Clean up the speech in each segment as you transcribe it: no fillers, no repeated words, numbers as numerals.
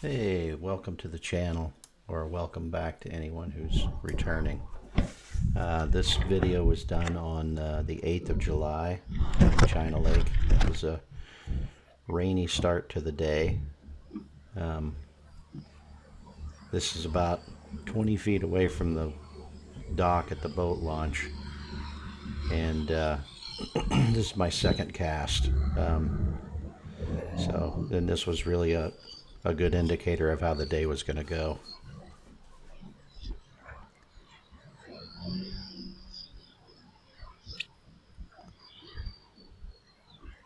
Hey, welcome to the channel, or welcome back to anyone who's returning. This video was done on the 8th of July, China Lake. It was a rainy start to the day. This is about 20 feet away from the dock at the boat launch, and this is my second cast. So then this was really a good indicator of how the day was going to go.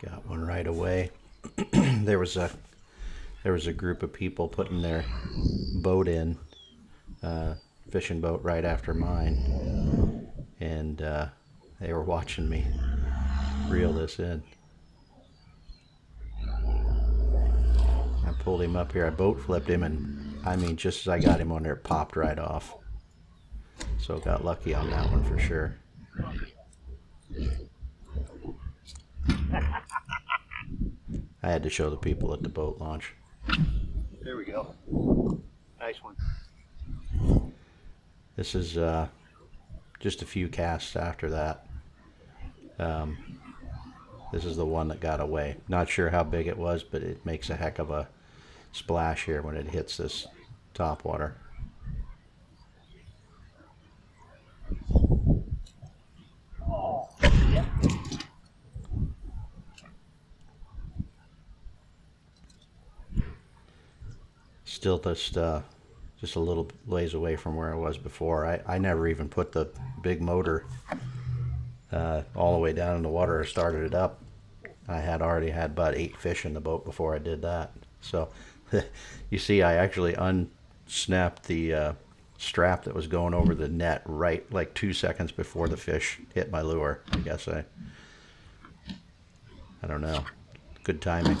Got one right away. there was a group of people putting their boat in, fishing boat right after mine, and they were watching me reel this in. I pulled him up here. I boat flipped him, and I mean, just as I got him on there, it popped right off. So got lucky on that one for sure. I had to show the people at the boat launch. There we go. Nice one. This is just a few casts after that. This is the one that got away. Not sure how big it was, but it makes a heck of a splash here when it hits this top water. Still just a little ways away from where I was before. I never even put the big motor all the way down in the water or started it up. I had already had about 8 fish in the boat before I did that. So you see, I actually unsnapped the strap that was going over the net right like 2 seconds before the fish hit my lure. I guess I don't know. Good timing.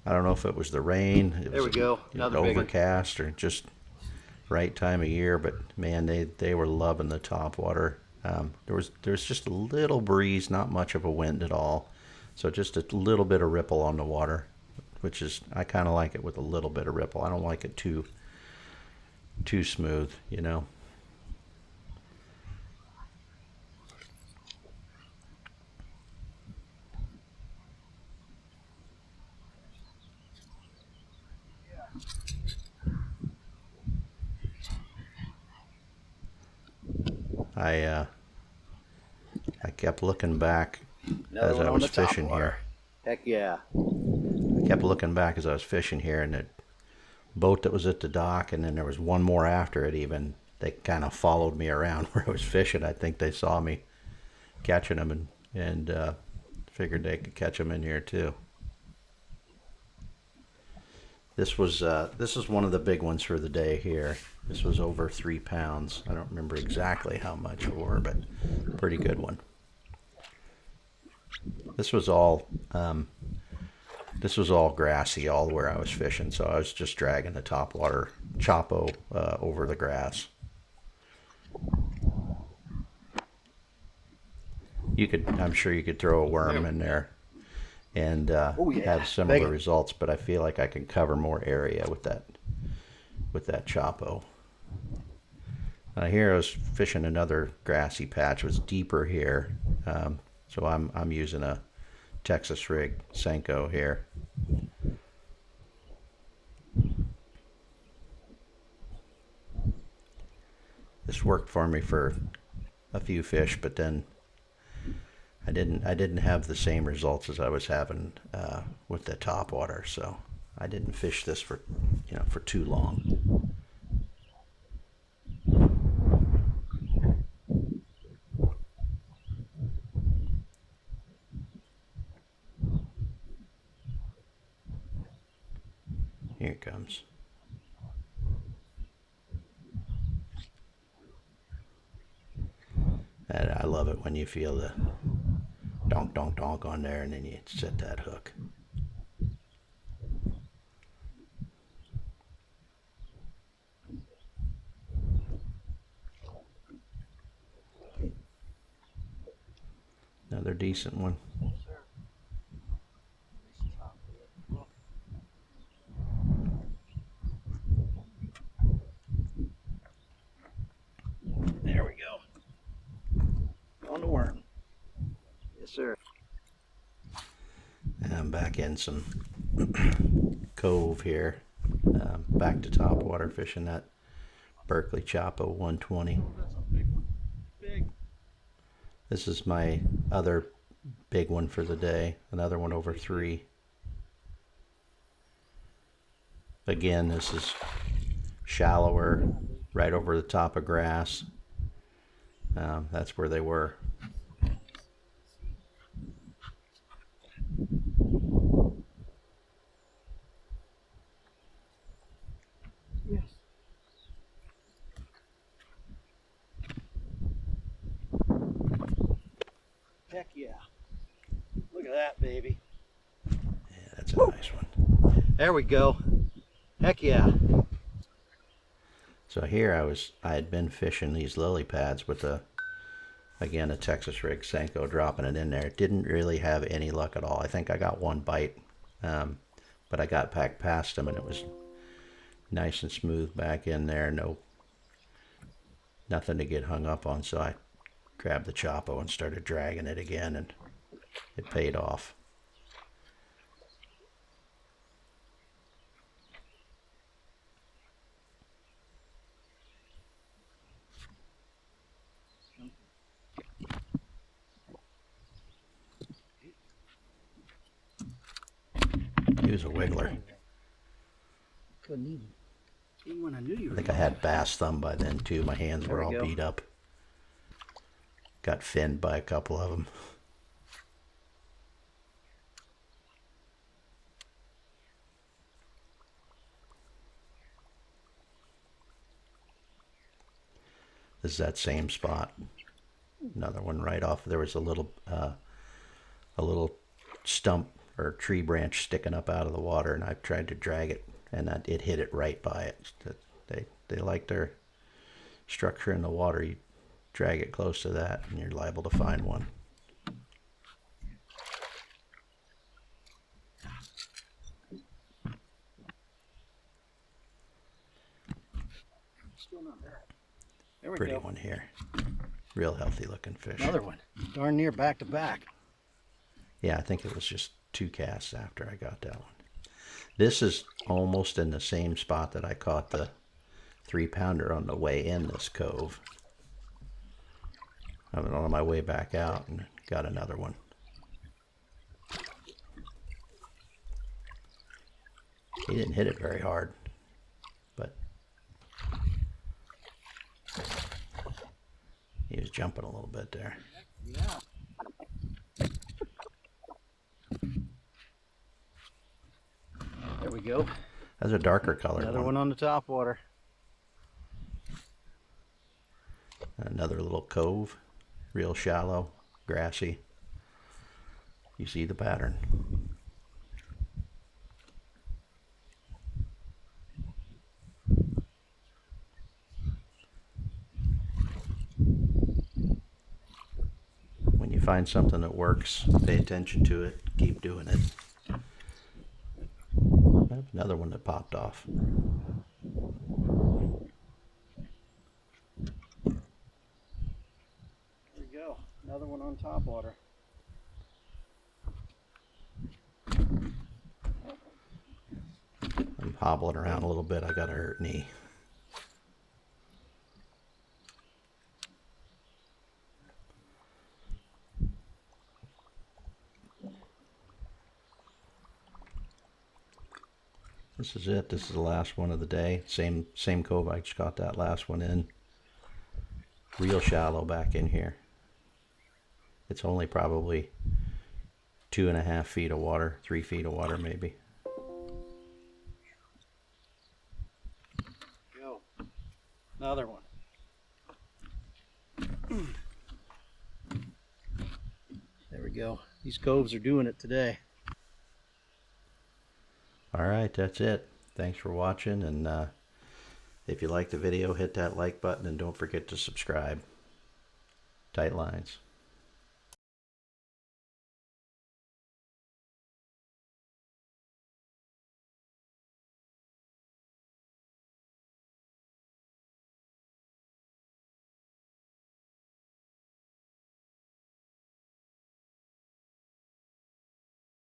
I don't know if it was the rain. There we go. Another big one. Overcast or just right time of year, but man, they were loving the top water. There's just a little breeze, not much of a wind at all, so just a little bit of ripple on the water, which is, I kind of like it with a little bit of ripple. I don't like it too smooth, you know. I kept looking back as I was fishing here. Heck yeah. I kept looking back as I was fishing here, and the boat that was at the dock, and then there was one more after it even. They kind of followed me around where I was fishing. I think they saw me catching them and figured they could catch them in here too. This was one of the big ones for the day here. This was over 3 pounds. I don't remember exactly how much for, but pretty good one. This was all grassy all where I was fishing, so I was just dragging the topwater chopo over the grass. I'm sure you could throw a worm in there and have similar results, but I feel like I can cover more area with that chopo. Here I was fishing another grassy patch. It was deeper here, so I'm using a Texas rig Senko here. This worked for me for a few fish, but then I didn't have the same results as I was having with the top water, so I didn't fish this for too long. Here it comes. And I love it when you feel the donk donk donk on there and then you set that hook. Another decent one. There we go. On the worm. Yes, sir. And I'm back in some cove here. Back to topwater fishing that Berkeley Chapo 120. That's a big one. Big. This is my other big one for the day. Another one over 3. Again, this is shallower, right over the top of grass. That's where they were. Yes. Heck yeah. Look at that, baby. Yeah, that's a nice one. There we go. Heck yeah. So here I had been fishing these lily pads with again, a Texas rig Senko, dropping it in there. It didn't really have any luck at all. I think I got one bite, but I got back past them and it was nice and smooth back in there. Nothing to get hung up on. So I grabbed the Chapo and started dragging it again, and it paid off. He was a wiggler. Couldn't even when I knew you I were. think I had bass thumb by then too. My hands were all beat up. Got finned by a couple of them. This is that same spot. Another one right off. There was a little stump or tree branch sticking up out of the water, and I tried to drag it, and it hit it right by it. They like their structure in the water. You drag it close to that, and you're liable to find one. Still not bad. There we Pretty go. one here. Real healthy looking fish. Another one. Darn near back to back. Yeah, I think it was just 2 casts after I got that one. This is almost in the same spot that I caught the 3-pounder on the way in this cove. I was on my way back out and got another one. He didn't hit it very hard, but he was jumping a little bit there. Yeah. There we go. That's a darker color. Another one on the top water. Another little cove, real shallow, grassy. You see the pattern. When you find something that works, pay attention to it, keep doing it. Another one that popped off. There we go. Another one on top water. I'm hobbling around a little bit. I got a hurt knee. This is it. This is the last one of the day. Same cove I just got that last one in. Real shallow back in here. It's only probably 2.5 feet of water, 3 feet of water maybe. Go. Another one. There we go. These coves are doing it today. All right, that's it. Thanks for watching, and if you like the video, hit that like button and don't forget to subscribe. Tight lines.